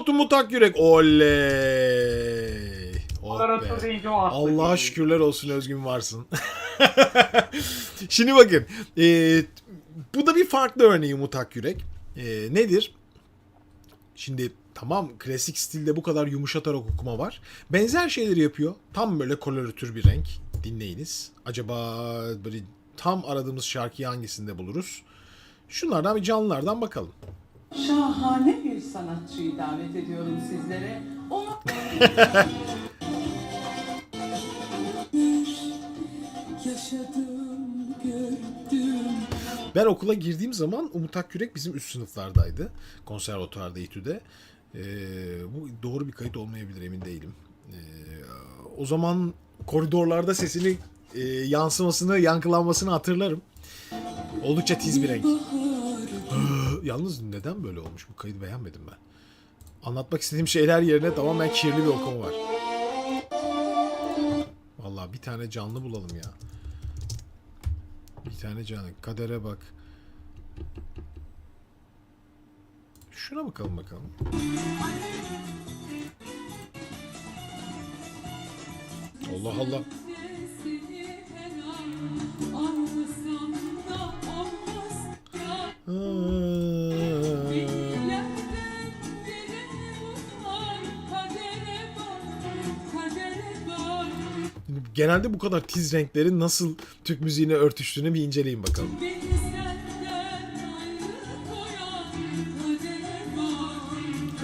Umut Akyürek. Oley. Oh be. Allah'a şükürler olsun Özgün varsın. Şimdi bakın. Bu da bir farklı örneği Umut Akyürek. Nedir? Şimdi tamam, klasik stilde bu kadar yumuşatarak okuma var. Benzer şeyleri yapıyor. Tam böyle koloratür bir renk. Dinleyiniz. Acaba böyle tam aradığımız şarkıyı hangisinde buluruz? Şunlardan bir canlılardan bakalım. Şahane bir sanatçıyı davet ediyorum sizlere. Onu... Yaşadım, gördüm. Ben okula girdiğim zaman Umut Akyürek bizim üst sınıflardaydı. Konservatuvarda, İTÜ'de. Bu doğru bir kayıt olmayabilir, emin değilim. O zaman koridorlarda sesini yansımasını, yankılanmasını hatırlarım. Oldukça tiz bir renk. Yalnız neden böyle olmuş? Bu kaydı beğenmedim ben. Anlatmak istediğim şeyler yerine tamamen kirli bir okuma var. Vallahi bir tane canlı bulalım ya. Bir tane canlı. Kadere bak. Şuna bakalım. Allah Allah. Genelde bu kadar tiz renklerin nasıl Türk müziğine örtüştüğünü bir inceleyin bakalım.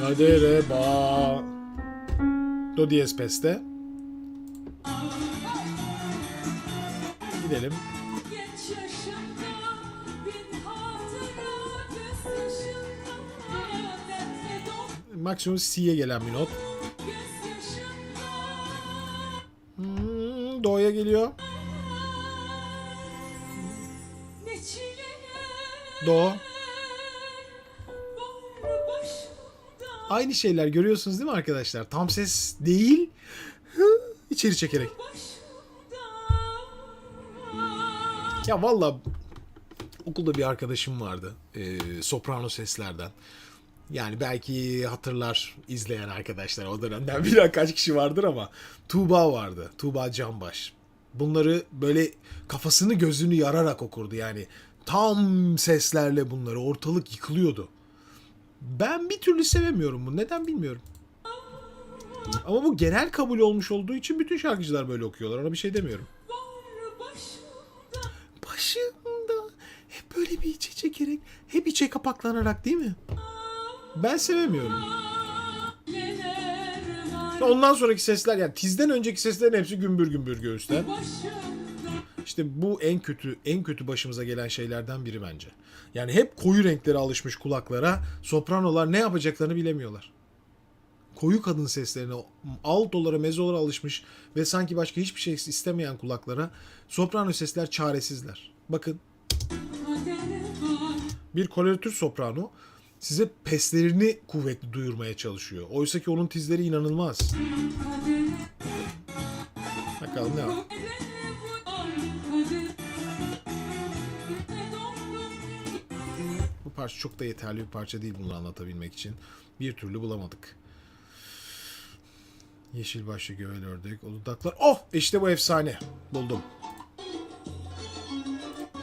Kadere ba. Do diyez peste. Gidelim. Maksimum C'ye gelen bir not. Do'ya geliyor. Do. Aynı şeyler görüyorsunuz değil mi arkadaşlar? Tam ses değil. İçeri çekerek. Ya valla okulda bir arkadaşım vardı. Soprano seslerden. Yani belki hatırlar izleyen arkadaşlar, o dönemden birkaç kişi vardır ama Tuğba vardı. Tuğba Canbaş. Bunları böyle kafasını gözünü yararak okurdu yani. Tam seslerle bunları, ortalık yıkılıyordu. Ben bir türlü sevemiyorum bunu. Neden bilmiyorum. Ama bu genel kabul olmuş olduğu için bütün şarkıcılar böyle okuyorlar. Ona bir şey demiyorum. Başımda hep böyle bir içe çekerek, hep içe kapaklanarak, değil mi? Ben sevemiyorum. Ondan sonraki sesler, yani tizden önceki seslerin hepsi gümbür gümbür göğüsten. İşte bu en kötü başımıza gelen şeylerden biri bence. Yani hep koyu renklere alışmış kulaklara sopranolar ne yapacaklarını bilemiyorlar. Koyu kadın seslerine, altolara, mezzolara alışmış ve sanki başka hiçbir şey istemeyen kulaklara soprano sesler çaresizler. Bakın. Bir koloratür soprano size peslerini kuvvetli duyurmaya çalışıyor. Oysa ki onun tizleri inanılmaz. Bakalım ne var. Bu parça çok da yeterli bir parça değil bunu anlatabilmek için. Bir türlü bulamadık. Yeşil başlı göğel ördek, o dudaklar. Oh! İşte bu efsane.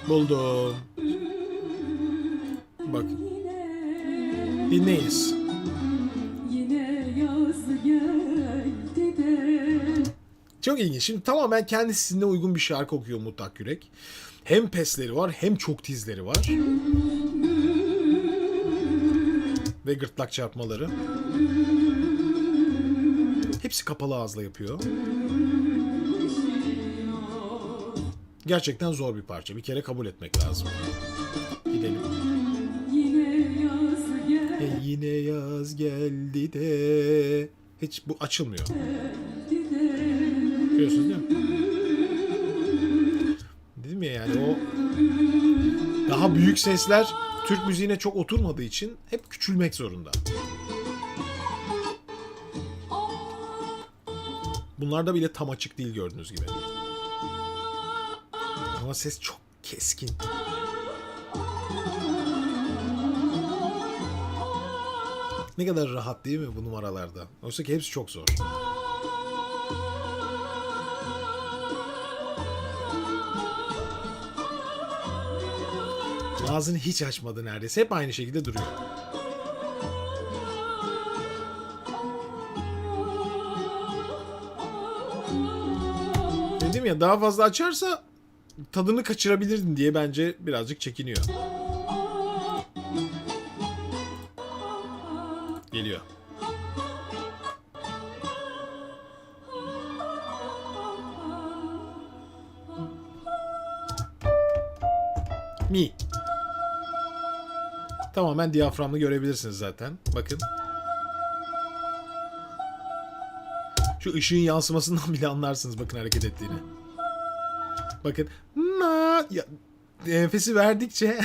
Buldum. Bak. Dinleyiniz. Çok ilginç. Şimdi tamamen kendisine uygun bir şarkı okuyor Umut Akyürek. Hem pesleri var hem çok tizleri var. Ve gırtlak çarpmaları. Hepsi kapalı ağızla yapıyor. Gerçekten zor bir parça. Bir kere kabul etmek lazım. Gidelim. Yine yaz geldi de. Hiç bu açılmıyor. Görüyorsunuz değil mi? Dedim ya, yani o daha büyük sesler Türk müziğine çok oturmadığı için hep küçülmek zorunda. Bunlarda bile tam açık değil gördüğünüz gibi. Ama ses çok keskin. Ne kadar rahat değil mi bu numaralarda? Oysa ki hepsi çok zor. Ağzını hiç açmadı neredeyse. Hep aynı şekilde duruyor. Dedim ya, daha fazla açarsa tadını kaçırabilirdin diye bence birazcık çekiniyor. Geliyor. Mi. Tamamen diyaframlı görebilirsiniz zaten. Bakın. Şu ışığın yansımasından bile anlarsınız bakın hareket ettiğini. Bakın. Ma. Ya, nefesi verdikçe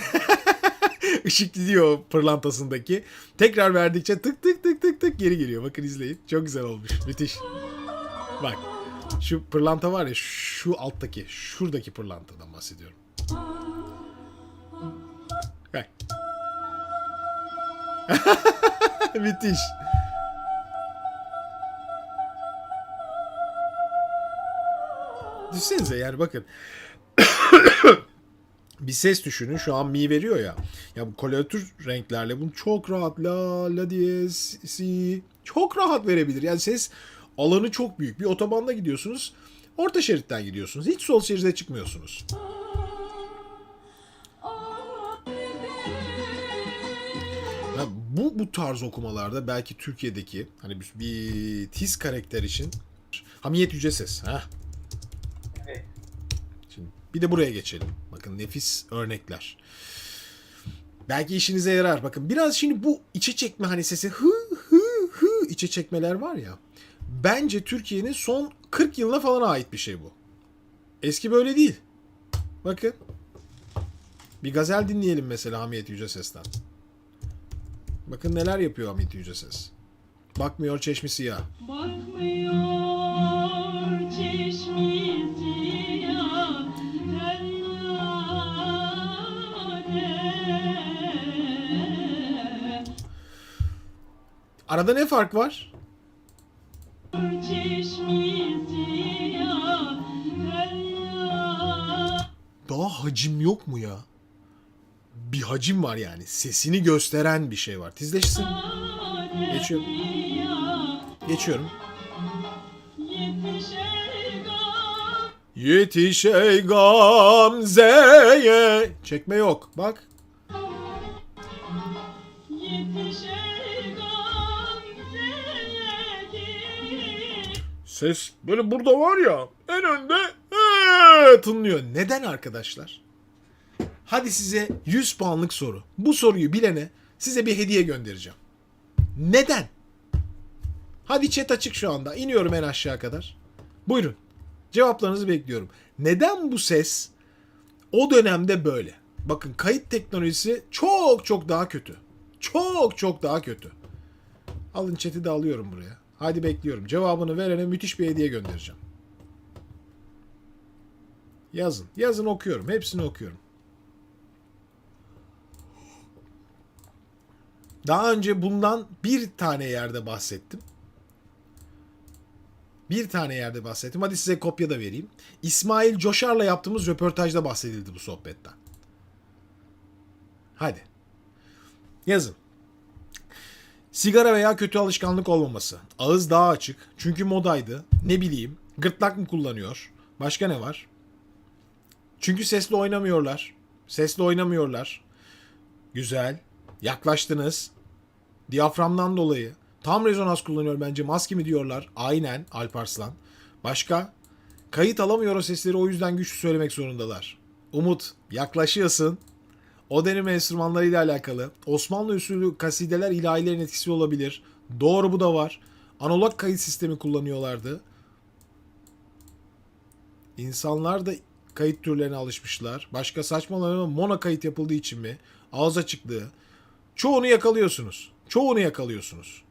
ışık gidiyor pırlantasındaki. Tekrar verdikçe tık tık tık tık tık geri geliyor. Bakın izleyin. Çok güzel olmuş. Müthiş. Bak. Şu pırlanta var ya, şu alttaki, şuradaki pırlantadan bahsediyorum. Bak. Müthiş. Düşünsenize yani bakın. Bir ses düşünün. Şu an mi veriyor ya. Ya bu koloratür renklerle bunu çok rahat la la diyez si çok rahat verebilir. Yani ses alanı çok büyük. Bir otobanda gidiyorsunuz. Orta şeritten gidiyorsunuz. Hiç sol şeride çıkmıyorsunuz. Ya bu tarz okumalarda belki Türkiye'deki hani bir tiz karakter için Hamiyet Yüce Ses. Heh. Şimdi bir de buraya geçelim. Bakın nefis örnekler. Belki işinize yarar. Bakın biraz şimdi bu içe çekme hani sesi içe çekmeler var ya. Bence Türkiye'nin son 40 yılına falan ait bir şey bu. Eski böyle değil. Bakın. Bir gazel dinleyelim mesela Hamiyet Yüce Ses'ten. Bakın neler yapıyor Hamiyet Yüce Ses. Bakmıyor çeşmi siyah. Bakmıyor çeşmi siyah, ellare. Arada ne fark var? Çeşmi siyah, ellare. Daha hacim yok mu ya? Bir hacim var yani. Sesini gösteren bir şey var. Tizleşsin. Geçiyorum. Geçiyorum. Yetiş ey Gamze'ye. Çekme yok. Bak. Ses böyle burada var ya. En önde tınlıyor. Neden arkadaşlar? Hadi size 100 puanlık soru. Bu soruyu bilene size bir hediye göndereceğim. Neden? Hadi chat açık şu anda. İniyorum en aşağı kadar. Buyurun. Cevaplarınızı bekliyorum. Neden bu ses o dönemde böyle? Bakın kayıt teknolojisi çok çok daha kötü. Çok çok daha kötü. Alın chat'i de alıyorum buraya. Hadi bekliyorum. Cevabını verene müthiş bir hediye göndereceğim. Yazın. Yazın okuyorum. Hepsini okuyorum. Daha önce bundan bir tane yerde bahsettim. Bir tane yerde bahsettim. Hadi size kopya da vereyim. İsmail Coşar'la yaptığımız röportajda bahsedildi bu sohbetten. Hadi. Yazın. Sigara veya kötü alışkanlık olmaması. Ağız daha açık. Çünkü modaydı. Ne bileyim. Gırtlak mı kullanıyor? Başka ne var? Çünkü sesli oynamıyorlar. Sesli oynamıyorlar. Güzel. Yaklaştınız. Diyaframdan dolayı. Tam rezonans kullanıyor bence. Maske mi diyorlar? Aynen Alparslan. Başka? Kayıt alamıyor o sesleri, o yüzden güçlü söylemek zorundalar. Umut, yaklaşıyorsun. O dönem enstrümanlarıyla alakalı. Osmanlı usulü kasideler ilahilerin etkisi olabilir. Doğru, bu da var. Analog kayıt sistemi kullanıyorlardı. İnsanlar da kayıt türlerine alışmışlar. Başka saçmalama, mono kayıt yapıldığı için mi? Ağız açıklığı. Çoğunu yakalıyorsunuz. Çoğunu yakalıyorsunuz.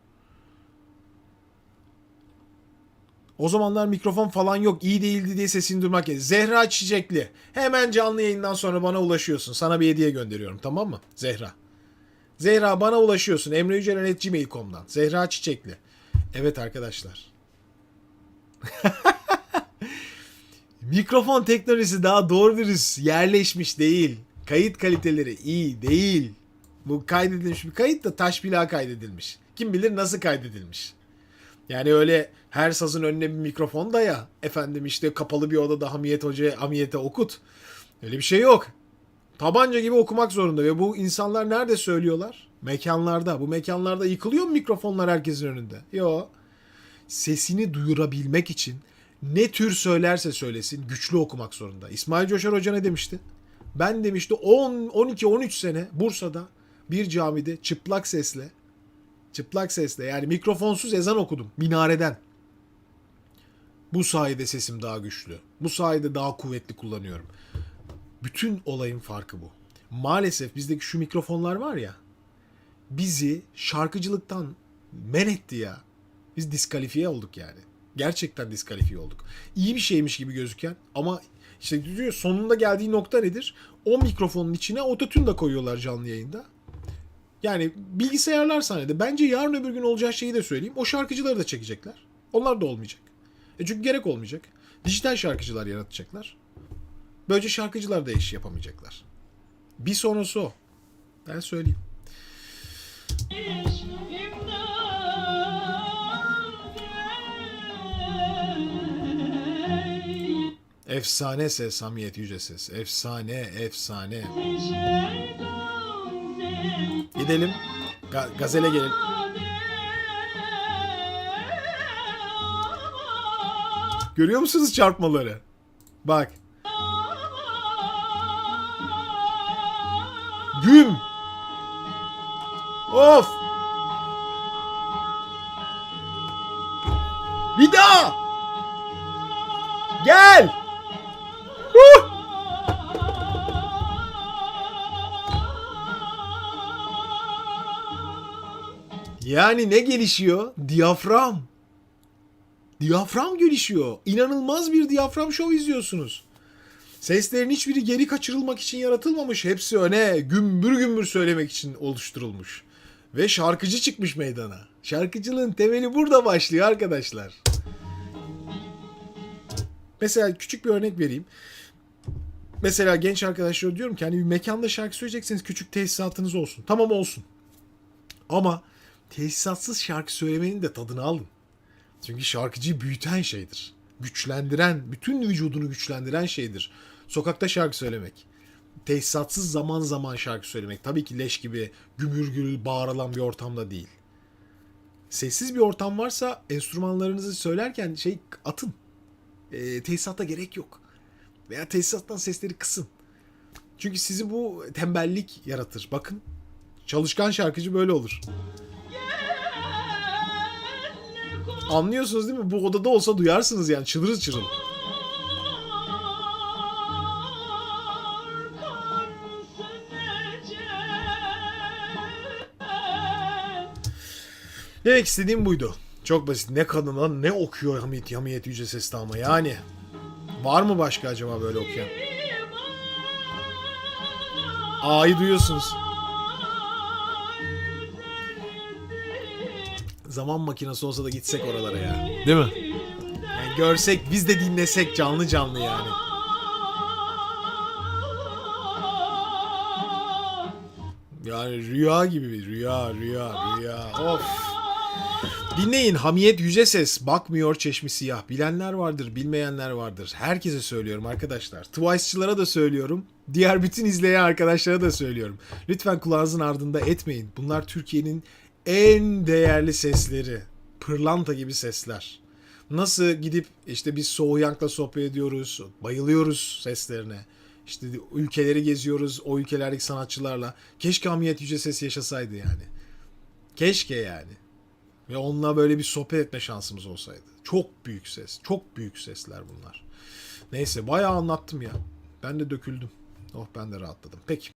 O zamanlar mikrofon falan yok. İyi değildi diye sesini durmak gerekiyor. Zehra Çiçekli. Hemen canlı yayından sonra bana ulaşıyorsun. Sana bir hediye gönderiyorum, tamam mı? Zehra. Zehra bana ulaşıyorsun. emreyücelen@gmail.com'dan. Zehra Çiçekli. Evet arkadaşlar. Mikrofon teknolojisi daha doğru dürüst yerleşmiş değil. Kayıt kaliteleri iyi değil. Bu kaydedilmiş bir kayıt da taş plağa kaydedilmiş. Kim bilir nasıl kaydedilmiş. Yani öyle her sazın önüne bir mikrofon daya. Efendim işte kapalı bir odada Hamiyet Hoca'ya Hamiyet'e okut. Öyle bir şey yok. Tabanca gibi okumak zorunda ve bu insanlar nerede söylüyorlar? Mekanlarda. Bu mekanlarda yıkılıyor mu mikrofonlar herkesin önünde? Yok. Sesini duyurabilmek için ne tür söylerse söylesin güçlü okumak zorunda. İsmail Coşar Hoca ne demişti? Ben demişti 10, 12, 13 sene Bursa'da bir camide çıplak sesle yani mikrofonsuz ezan okudum minareden. Bu sayede sesim daha güçlü. Bu sayede daha kuvvetli kullanıyorum. Bütün olayın farkı bu. Maalesef bizdeki şu mikrofonlar var ya bizi şarkıcılıktan men etti ya. Biz diskalifiye olduk yani. Gerçekten diskalifiye olduk. İyi bir şeymiş gibi gözüken ama işte diyor sonunda geldiği nokta nedir? O mikrofonun içine ototune da koyuyorlar canlı yayında. Yani bilgisayarlar sahnede. Bence yarın öbür gün olacak şeyi de söyleyeyim. O şarkıcıları da çekecekler. Onlar da olmayacak. Çünkü gerek olmayacak. Dijital şarkıcılar yaratacaklar. Böylece şarkıcılar da iş yapamayacaklar. Bir sonrası o. Ben söyleyeyim. Efsane ses Hamiyet Yüce ses. Efsane, efsane. Gidelim. Gazele gelin. Görüyor musunuz çarpmaları? Bak. Güm. Of. Bir daha. Gel. Huh. Yani ne gelişiyor? Diyafram. Diyafram gelişiyor. İnanılmaz bir diyafram şov izliyorsunuz. Seslerin hiçbiri geri kaçırılmak için yaratılmamış. Hepsi öne gümbür gümbür söylemek için oluşturulmuş. Ve şarkıcı çıkmış meydana. Şarkıcılığın temeli burada başlıyor arkadaşlar. Mesela küçük bir örnek vereyim. Mesela genç arkadaşlara diyorum ki hani bir mekanda şarkı söyleyecekseniz küçük tesisatınız olsun. Tamam olsun. Ama tesisatsız şarkı söylemenin de tadını alın. Çünkü şarkıcıyı büyüten şeydir. Güçlendiren, bütün vücudunu güçlendiren şeydir. Sokakta şarkı söylemek. Tesisatsız zaman zaman şarkı söylemek. Tabii ki leş gibi gümür gürül bağırılan bir ortamda değil. Sessiz bir ortam varsa enstrümanlarınızı söylerken atın. Tesisata gerek yok. Veya tesisattan sesleri kısın. Çünkü sizi bu tembellik yaratır. Bakın çalışkan şarkıcı böyle olur. Anlıyorsunuz değil mi? Bu odada olsa duyarsınız yani çırıl çırıl. Demek istediğim buydu. Çok basit. Ne kadına ne okuyor Hamiyet Yüce Sesli ama yani. Var mı başka acaba böyle okuyan? A'yı duyuyorsunuz. Zaman makinesi olsa da gitsek oralara ya. Değil mi? Yani görsek biz de dinlesek canlı canlı yani. Yani rüya gibi bir rüya. Of. Dinleyin Hamiyet Yüce Ses. Bakmıyor çeşmi siyah. Bilenler vardır, bilmeyenler vardır. Herkese söylüyorum arkadaşlar. Twice'çılara da söylüyorum. Diğer bütün izleyen arkadaşlara da söylüyorum. Lütfen kulağınızın ardında etmeyin. Bunlar Türkiye'nin en değerli sesleri. Pırlanta gibi sesler. Nasıl gidip işte biz Soğuyank'la sohbet ediyoruz. Bayılıyoruz seslerine. İşte ülkeleri geziyoruz o ülkelerdeki sanatçılarla. Keşke Hamiyet Yüce Ses yaşasaydı yani. Keşke yani. Ve onunla böyle bir sohbet etme şansımız olsaydı. Çok büyük ses. Çok büyük sesler bunlar. Neyse bayağı anlattım ya. Ben de döküldüm. Oh ben de rahatladım. Peki.